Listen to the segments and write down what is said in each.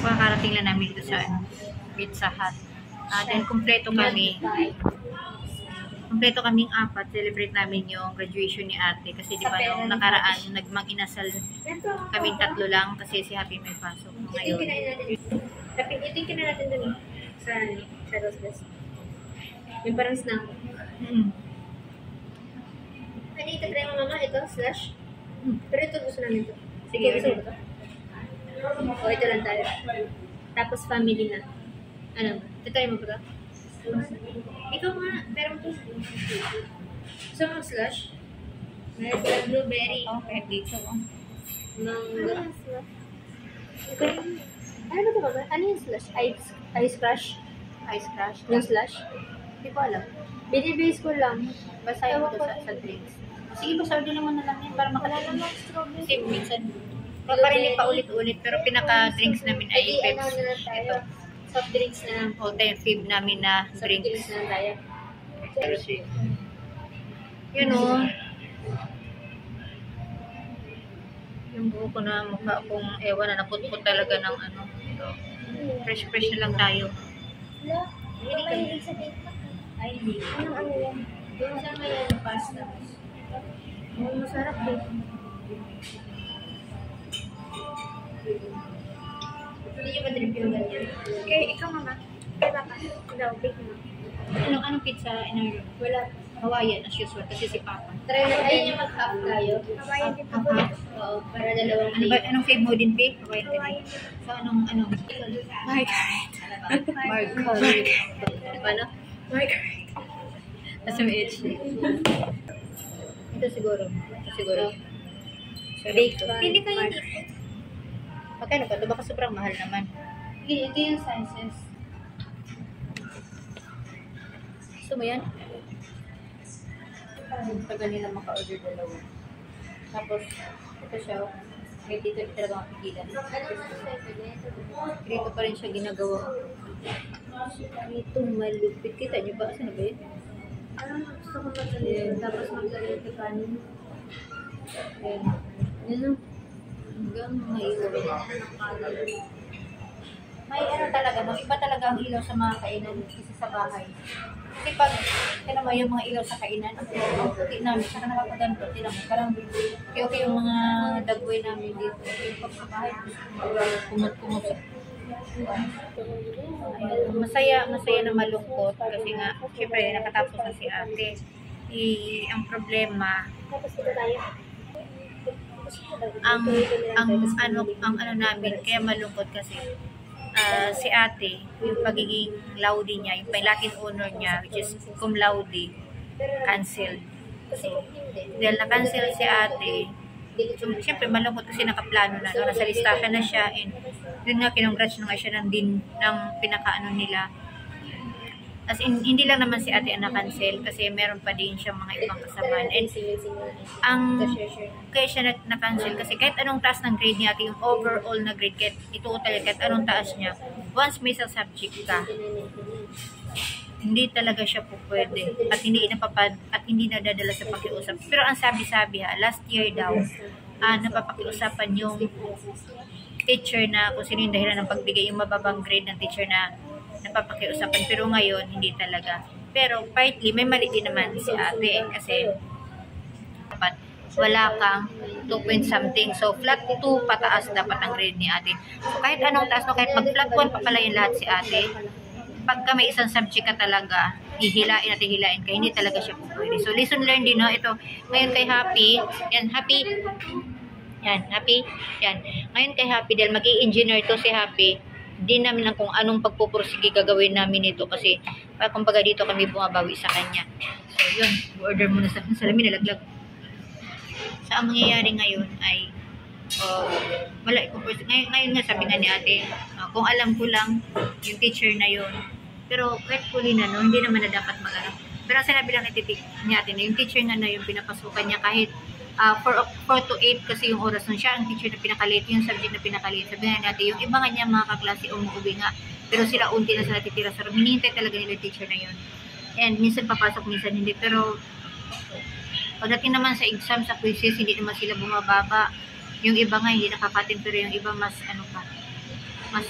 Kakarating lang namin dito sa Pizza Hut. Then kumpleto kami. Kumpleto kaming apat. Celebrate namin yung graduation ni ate. Kasi di ba nung nakaraan, nagmang-inasal kaming tatlo lang kasi si Happy may pasok. Ngayon. Itin ka na natin dun sa Rosales. Yung parang snack. Ano ito try mo mama? Ito? Slash? Pero ito gusto namin ito. Sige, gusto mo ito? O, ito lang tayo. Tapos family na. Ano ba? Ito try mo ba ito? Ikaw nga, pero mo ito. Gusto mo slash? Meron blueberry. Okay, dito. Mango. Ano ba ito mama? Ano yung slash? Ice crush? Ice crush. Yung slash? Hindi ko alam. Binibase ko lang. Basta yung ito sa drinks. Sige, basta order naman na lang yan para makalala lang. Kasi minsan, paparinig pa ulit-ulit. Pero pinaka-drinks namin ay Pepsi. Ito. Soft drinks na lang. O, tayo fib namin na Soft drinks drinks. na lang tayo. Pero yun o. Yung buho ko na mukha kong ewan na naputput talaga ng ano. Ito. Fresh-fresh na lang tayo. Hindi ka mahilig sa cake. Ay, hindi. Ano yan? Yung sa ngayon, pasta. Masarap din. Hindi nyo madrip yung ganyan. Okay, ikaw mama. Kaya baka. Daw, bake mo. Anong pizza in Wala. Hawaiian as usual kasi si Papa. Try na. Ayun yung mag-half tayo. Hawaiian din po. Oo, para dalawang Ano ba, anong fave mo din, Pig? Hawaiian. So, anong? Margaret. Margaret. Paano? Margaret. Nasa may H. Ito siguro. Bake. Pili kayo Mar- dito. Magkano pa? Ito baka sobrang mahal naman. Ito yung sizes. Gusto mo yan? Tagal nila maka-order dalawa. Tapos, ito siya. May dito talaga mapigilan. Dito pa rin siya ginagawa. Ito malupit. Kita niyo ba? Saan na ba yun? Gusto ko magsalita. Tapos magsalita ka kanin. Ayan. Ano? Hanggang ngayon. May ano talaga, no? Iba talaga ang ilaw sa mga kainan isa sa bahay. Kasi pag, tinan mo yung mga ilaw sa kainan, ang puti namin, saka nakapaganto, tinan mo, parang okay yung mga dagway namin dito. Yung pag sa bahay, kumot-kumot sa masaya na malungkot kasi nga, syempre, nakatapos na si ate. Ang problema, Tapos ito tayo. ang ano namin kaya malungkot kasi si ate yung pagiging laude niya yung Latin honor niya which is cum laude canceled so dahil na-cancel si ate so, syempre malungkot kasi nakaplano na no? Nasa listahan na siya and yun nga kinongrats na nga siya ng pinakaano nila as in, hindi lang naman si ate ang na-cancel kasi meron pa din siyang mga ibang kasamaan and kaya siya na-cancel kasi kahit anong taas ng grade niya, yung overall na grade, kahit itotal, kahit anong taas niya, once may sa subject ka, hindi talaga siya po pwede at hindi napapad at hindi nadadala sa pakiusap. Pero ang sabi-sabi last year daw, napapakiusapan yung teacher na kung sino yung dahilan ng pagbigay yung mababang grade ng teacher na napapakiusapan. Pero ngayon, hindi talaga. Pero partly, may mali din naman si ate kasi dapat wala kang 2 point something. So, flat 2 pataas dapat ang grade ni ate. So, kahit anong taas, no, kahit mag-flat 1 pa pala yung lahat si ate, pagka may isang subject ka talaga, hihilain at hihilain ka, hindi talaga siya pwede. So, lesson learned din, no? Ito, ngayon kay Happy, yan, Happy, yan. Ngayon kay Happy, dahil mag-i-engineer to si Happy, di namin lang kung anong pagpupursige gagawin namin ito kasi kumbaga dito kami bumabawi sa kanya. So, yun, order muna sa salamin, nalaglag. So, ang mangyayari ngayon ay wala ngayon nga sabi nga ni ate kung alam ko lang yung teacher na yun pero kahit huli na no, hindi naman na dapat mag-ano pero sinabi lang ni ate na yung teacher na yung pinapasukan niya kahit 4 to 8 kasi yung oras nun siya ang teacher na pinakalit yung subject na pinakalit sabi nga natin yung iba nga niya mga kaklase umuuwi nga pero sila unti na sila titira sa room hinihintay talaga nila teacher na yun and minsan papasok minsan hindi pero pagdating naman sa exam sa quizzes hindi naman sila bumababa yung iba nga hindi nakakatin pero yung iba mas ano pa mas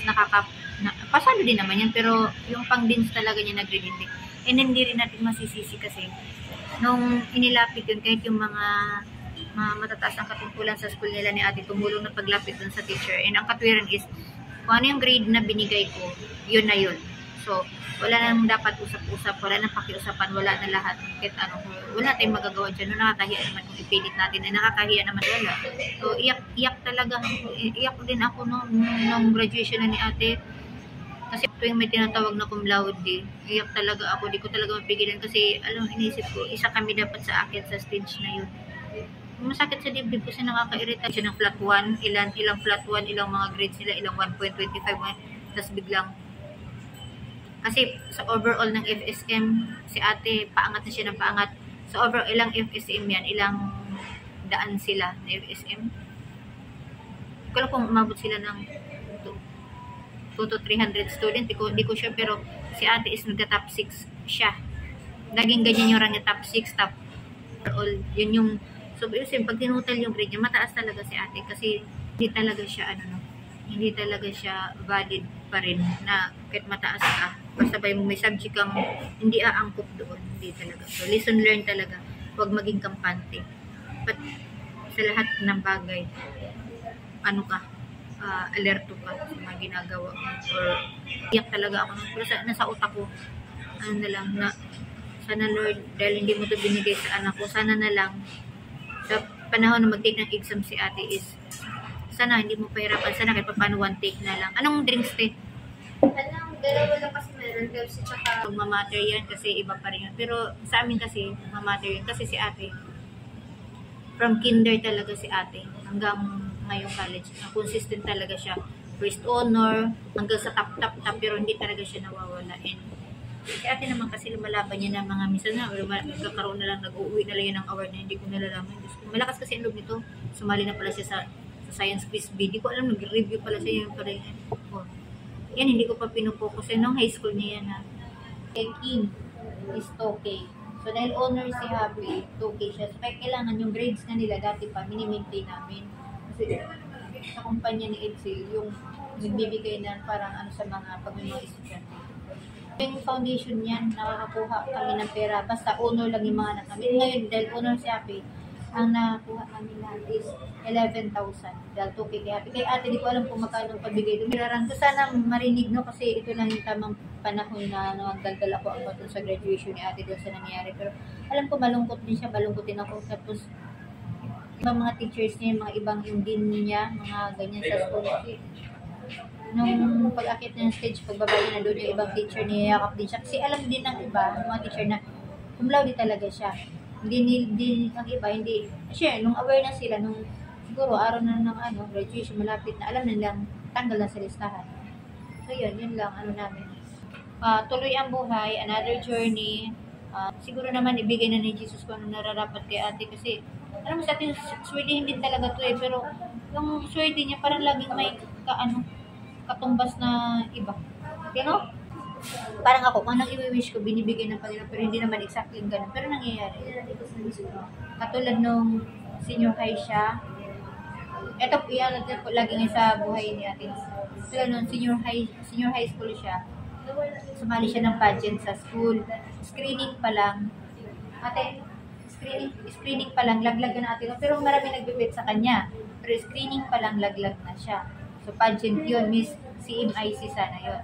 pasado din naman yan, pero yung pang deans talaga niya nag-grade hindi. And hindi rin natin masisisi kasi nung inilapit yun, kahit yung mga matataas ang katungkulan sa school nila ni ate, tumulong na paglapit dun sa teacher. And ang katwiran is, kung ano yung grade na binigay ko, yun na yun. So, wala nang dapat usap-usap, wala nang pakiusapan, wala na lahat. Kahit ano, wala tayong magagawa dyan. No, nakakahiya naman kung ipilit natin, na nakakahiya naman wala. So, iyak talaga. Iyak din ako nung graduation na ni ate. Kasi tuwing may tinatawag na cum laude, iyak talaga ako. Di ko talaga mapigilan kasi, alam, inisip ko, isa kami dapat sa akin sa stage na yun. Masakit sa dibdib kasi nakaka-irita siya ng flat 1, ilang flat 1, ilang mga grades sila, ilang 1.25, tapos biglang kasi sa overall ng FSM si ate, paangat na siya ng paangat. Sa overall ilang FSM yan, ilang daan sila na FSM. Ko lang kung umabot sila ng 2 to 300 student, di ko sure, pero si ate is nagka-top 6 siya. Naging ganyan yung rank niya, top 6, top overall, yun yung. So, pag tinutal yung grade niya, mataas talaga si ate kasi hindi talaga siya, hindi talaga siya valid pa rin na kahit mataas ka, basta may subject kang hindi aangkop doon, hindi talaga. So, lesson learned talaga, huwag maging kampante. But, sa lahat ng bagay, alerto ka sa mga ginagawa mo, or iyak talaga ako. Pero nasa utak ko, na, sana Lord, dahil hindi mo to binigay sa anak ko, sana na lang, sa panahon na mag-take ng exam si ate is, sana hindi mo pahirapan, sana kahit paano one take na lang. Anong drinks te? Dalawa lang kasi meron, Pepsi tsaka Magmamatter yan kasi iba pa rin yun. Pero sa amin kasi, magmamatter yun kasi si ate, from kinder talaga si ate, hanggang ngayong college, consistent talaga siya. First honor, hanggang sa top, pero hindi talaga siya nawawala. And si ate naman kasi lumalaban niya ng mga minsan na nagkakaroon na lang, nag-uwi na lang yan ng award na hindi ko nalalaman. Malakas kasi ang loob nito. Sumali na pala siya sa science quiz bee. Di ko alam, nag-review pala siya yung pala yan. Oh. Yan, hindi ko pa pinupokus. Nung high school niya yan, Kim is 2K. So, dahil honor si Happy, 2K siya. So, kaya kailangan yung grades na nila dati pa, mini-maintain namin. Kasi sa kumpanya ni Edsel, yung nagbibigay na parang sa mga pag-mga estudyante. Yung foundation niyan, nakakakuha kami ng pera. Basta honor lang yung mga anak namin. Ngayon, dahil honor si Happy, ang nakuha kami na is 11,000. Dahil 2K kay Happy. Kaya ate, di ko alam kung magkano pagbigay. Dumirarang ko sana marinig, no? Kasi ito lang yung tamang panahon na nagdaldal ako ang patun sa graduation ni ate doon sa nangyari. Pero alam ko malungkot din siya, malungkot din ako. Tapos, ibang mga teachers niya, mga ibang yung dean niya, mga ganyan sa school. Nung pag-akit ng stage, pagbaba na doon yung ibang teacher niya, yakap din siya. Kasi alam din ng iba, ng mga teacher na cum laude talaga siya. Hindi ang iba, hindi. Siya, nung awareness sila, nung siguro araw na ng graduation, malapit na, alam na lang, tanggal na sa listahan. So yun lang, namin. Tuloy ang buhay, another journey. Siguro naman, ibigay na ni Jesus kung ano nararapat kay ate. Kasi, alam mo sa atin, swerte hindi talaga to pero yung swerte niya, parang laging may katumbas na iba. You know? Parang ako, kung anong i-wish ko, binibigay ng Panginoon, pero hindi naman exactly ganun. Pero nangyayari. Katulad nung senior high siya, eto, yan, lagi nga sa buhay ni ate. So, nung senior high school siya, sumali siya ng pageant sa school. Screening pa lang. Ate, screening pa lang, laglag na natin. Pero marami nagbibit sa kanya. Pero screening pa lang, laglag na siya. So, pageant yun, Miss CMIC sana yun.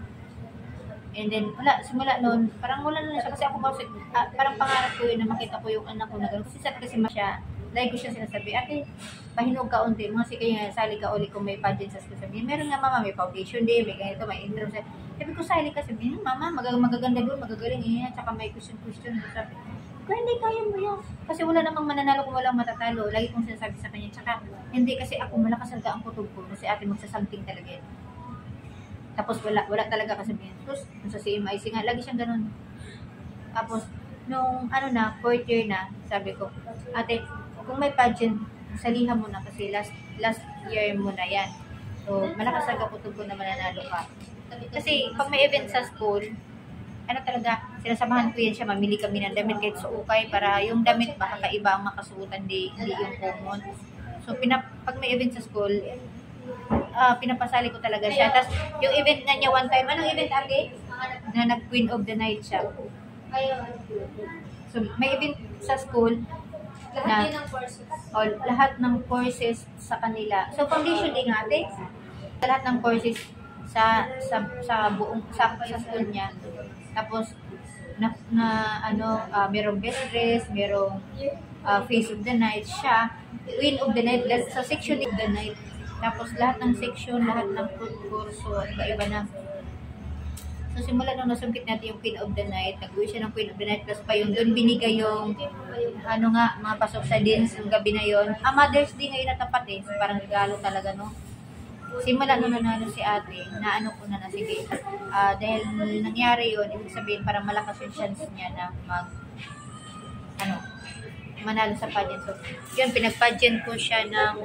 And then, simula noon, parang wala na siya. Kasi ako parang pangarap ko yun na makita ko yung anak ko na gano'n. Kasi sabi kasi siya, lagi ko siya sinasabi, ate, pahinog ka unti. Mga kaya sali ka uli kung may pageant sa school. Sabi, meron nga mama, may foundation day, may ganito, may intro. Sabi ko, sali ka. Sabi, mama, magaganda doon, magagaling. Tsaka may question. Sabi, kaya hindi, kaya mo yun. Kasi wala namang mananalo kung walang matatalo. Lagi kong sinasabi sa kanya. Tsaka, hindi kasi ako malakas talaga ang kutob ko. Kasi ate magsasamting talaga yun. Tapos wala talaga kasi tapos sa CMIC nga, lagi siyang ganun. Tapos, nung fourth year na, sabi ko, ate, kung may pageant, salihan mo na kasi last year mo na yan. So, malakas talaga kutob ko na mananalo ka. Kasi, pag may event sa school, talaga, sinasamahan ko yan siya, mamili kami ng damit kahit suukay para yung damit baka kaiba ang makasuotan, hindi yung common. So, pag may event sa school, pinapasali ko talaga siya. Tapos, yung event nga niya one time, anong event ate? Na nag-Queen of the Night siya. So, may event sa school na lahat ng courses sa kanila. So, foundation din nga ate. Lahat ng courses sa buong sa school niya. Tapos, merong best dress, merong face of the night siya. Queen of the Night, sa section of the night. Tapos lahat ng section, lahat ng kurso, iba-iba na. So simula nung nasungkit natin yung Queen of the Night, nag-uwi siya ng Queen of the Night, plus pa yung doon binigay yung mga pasok sa dance yung gabi na yon. Mother's Day ngayon natapat eh. So, parang regalo talaga, no? Simula nung nanalo si ate, naano ko na sige. Dahil nangyari yun, ibig sabihin parang malakas yung chance niya na manalo sa pageant. So, yun, pinag-pageant ko siya ng,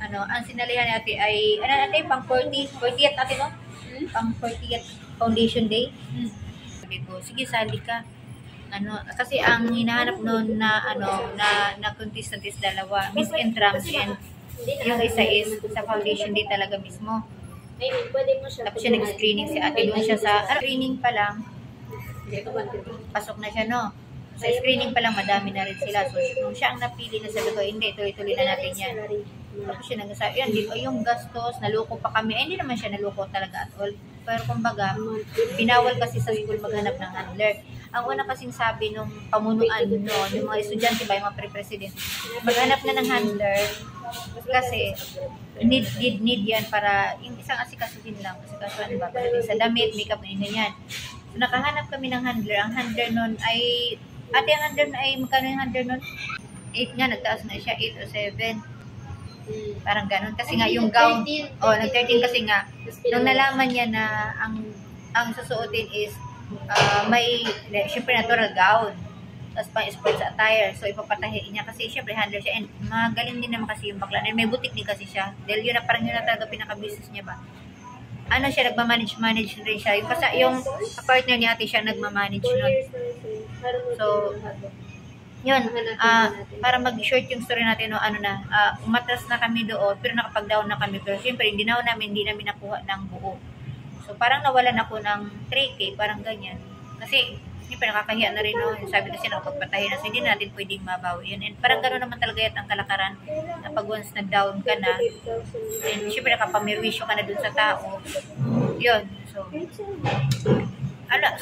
ang sinalihan natin ay, pang 40th natin, no? Pang 40th Foundation Day. Sabi ko, sige, sali ka. Kasi ang hinahanap noon na contestant is dalawa, Miss Entrams and yung isa is sa Foundation Day talaga mismo. Tapos siya nag-screening si ate. Doon siya sa screening pa lang. Pasok na siya, no? Sa screening pa lang, madami na rin sila. So, nung siya ang napili na sabi ko, hindi, tuloy-tuloy na natin yan. Tapos siya nagsasabi, yung gastos, naloko pa kami. Hindi naman siya naloko talaga at all. Pero kumbaga, binawal kasi sa school maghanap ng handler. Ang una kasing sabi nung pamunuan noon, yung mga estudyante ba, yung mga pre-president, maghanap na ng handler kasi need yan para yung isang asikasuhin lang. Asikasuhan ba? Sa damit, makeup, ganyan. So, nakahanap kami ng handler. Ang handler noon ay ang handler na ay, magkano yung handler nun? 8 nga, nagtaas na siya, 8 o 7. Parang ganun. Kasi nga yung gown, nag-13 kasi nga, nung nalaman niya na ang susuotin is, syempre natural gown. Tapos pang sports attire. So, ipapatahiin niya kasi syempre handler siya. And magaling din naman kasi yung bakla. And may butik din kasi siya. Dahil yun na parang yun na talaga pinaka-business niya ba. Siya, nagmamanage rin siya. Yung partner ni ate siya, nagmamanage nun. So, yun, para mag-short yung story natin, umatras na kami doon, pero nakapag-down na kami. Pero siyempre, hindi namin nakuha ng buo. So, parang nawalan ako ng 3K, parang ganyan. Kasi, siyempre, nakakahiya na rin, no? Sabi kasi nakapagpatahin na, so hindi natin pwedeng mabawi yun. And parang gano'n naman talaga yat ang kalakaran na pag once nag-down ka na, and siyempre, nakapamirwisyo ka na dun sa tao. Yun, so,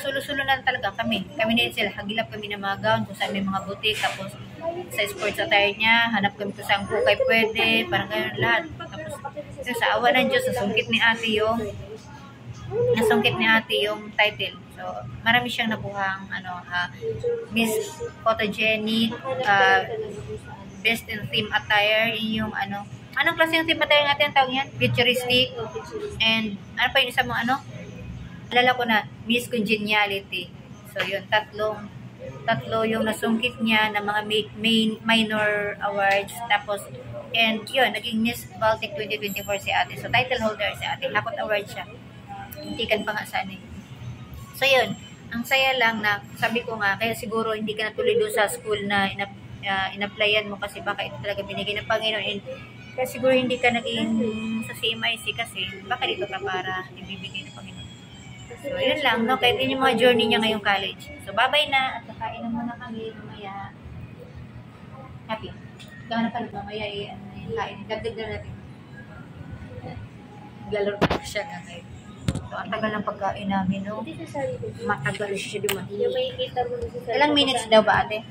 sulo-sulo na talaga kami. Kami na sila, hagilap kami ng mga gown, kung saan may mga butik, tapos sa sports attire niya, hanap kami kung saan kukay pwede, parang gano'n lahat. Tapos, sa awa ng Diyos, nasungkit ni ate yung title. So, marami siyang nakuhang Miss Photogenic, Best in Theme Attire, yung anong klase yung theme attire natin ang tawag yan? Futuristic, and ano pa yung isa mo alala ko na, Miss Congeniality. So, yun, tatlo yung nasungkit niya ng mga minor awards. Tapos, and yun, naging Miss Baltic 2024 si ate. So, title holder si ate. Hakot award siya. Hintikan pa nga sana. So, yun. Ang saya lang na, sabi ko nga, kaya siguro hindi ka natuloy doon sa school na in-applyan mo kasi baka ito talaga binigay ng Panginoon. And, kaya siguro hindi ka naging sa CMIC kasi baka dito ka para ibibigay ng Panginoon. So, yun lang, no? Kahit yun yung mga journey niya ngayong college. So, bye-bye na. At kakain na muna kami mamaya. Happy. Gano'n pa rin mamaya kain. Dagdag na natin. Galor pa siya ngayon. So, ang tagal ng pagkain namin, no? Matagal siya, di ba? Yung makikita mo sa Ilang minutes daw ba, ate?